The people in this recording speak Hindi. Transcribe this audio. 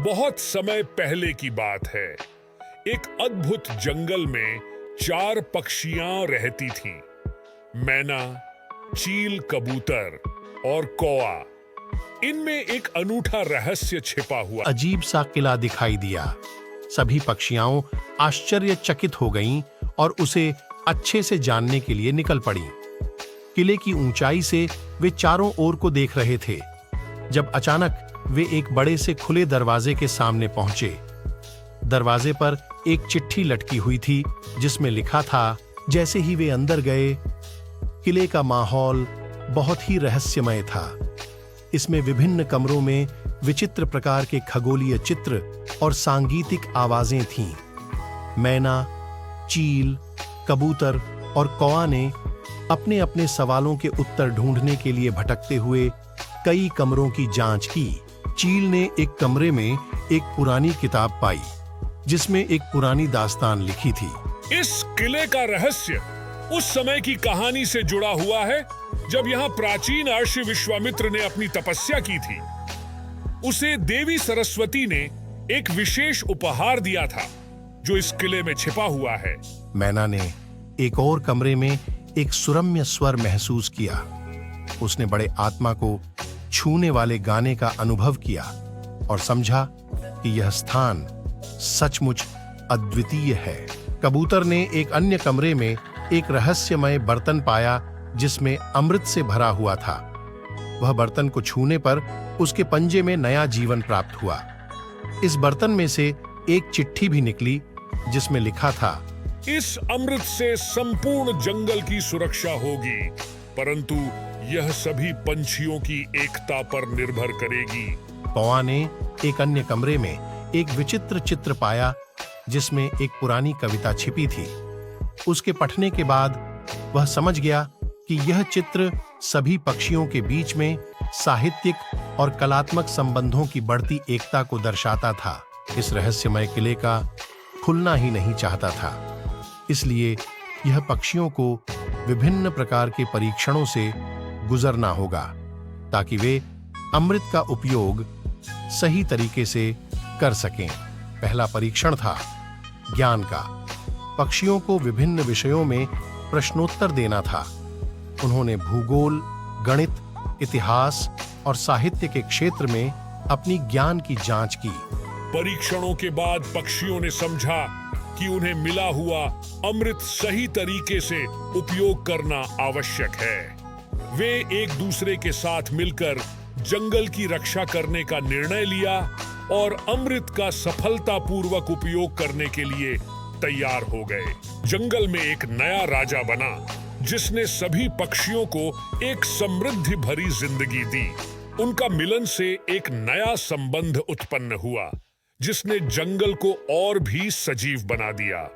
बहुत समय पहले की बात है। एक अद्भुत जंगल में 4 पक्षियां रहती थीं। मैना, चील, कबूतर और कौआ। इनमें एक अनूठा रहस्य छिपा हुआ। अजीब सा किला दिखाई दिया। सभी पक्षियां आश्चर्यचकित हो गईं और उसे अच्छे से जानने के लिए निकल पड़ीं। किले की ऊंचाई से वे चारों ओर को देख रहे थे जब अचानक वे एक बड़े से खुले दरवाजे के सामने पहुंचे। दरवाजे पर एक चिट्ठी लटकी हुई थी जिसमें लिखा था। जैसे ही वे अंदर गए, किले का माहौल बहुत ही रहस्यमय था। इसमें विभिन्न कमरों में विचित्र प्रकार के खगोलीय चित्र और सांगीतिक आवाजें थीं। मैना, चील, कबूतर और कौआ ने अपने अपने सवालों के उत्तर ढूंढने के लिए भटकते हुए कई कमरों की जांच की। चील ने एक कमरे में एक पुरानी किताब पाई जिसमें एक पुरानी दास्तान लिखी थी। इस किले का रहस्य उस समय की कहानी से जुड़ा हुआ है जब यहाँ प्राचीन ऋषि विश्वामित्र ने अपनी तपस्या की थी। उसे देवी सरस्वती ने एक विशेष उपहार दिया था जो इस किले में छिपा हुआ है। मैना ने एक और कमरे में एक सुरम्य स्वर महसूस किया। उसने बड़े आत्मा को छूने वाले गाने का अनुभव किया और समझा कि यह स्थान सचमुच अद्वितीय है। कबूतर ने एक अन्य कमरे में एक रहस्यमय बर्तन पाया जिसमें अमृत से भरा हुआ था। वह बर्तन को छूने पर उसके पंजे में नया जीवन प्राप्त हुआ। इस बर्तन में से एक चिट्ठी भी निकली जिसमें लिखा था। इस अमृत से संपूर्ण जंगल की सुरक्षा होगी, परंतु यह सभी पंछियों की एकता पर निर्भर करेगी। कौआ ने एक अन्य कमरे में एक विचित्र चित्र पाया जिसमें एक पुरानी कविता छिपी थी। उसके पढ़ने के बाद वह समझ गया कि यह चित्र सभी पक्षियों के बीच में साहित्यिक और कलात्मक संबंधों की बढ़ती एकता को दर्शाता था। इस रहस्यमय किले का खुलना ही नहीं चाहता था, इसलिए यह पक्षियों को विभिन्न प्रकार के परीक्षणों से गुजरना होगा ताकि वे अमृत का उपयोग सही तरीके से कर सकें। पहला परीक्षण था ज्ञान का। पक्षियों को विभिन्न विषयों में प्रश्नोत्तर देना था। उन्होंने भूगोल, गणित, इतिहास और साहित्य के क्षेत्र में अपनी ज्ञान की जांच की। परीक्षणों के बाद पक्षियों ने समझा कि उन्हें मिला हुआ अमृत सही तरीके से उपयोग करना आवश्यक है। वे एक दूसरे के साथ मिलकर जंगल की रक्षा करने का निर्णय लिया और अमृत का सफलतापूर्वक उपयोग करने के लिए तैयार हो गए। जंगल में एक नया राजा बना जिसने सभी पक्षियों को एक समृद्धि भरी जिंदगी दी। उनका मिलन से एक नया संबंध उत्पन्न हुआ जिसने जंगल को और भी सजीव बना दिया।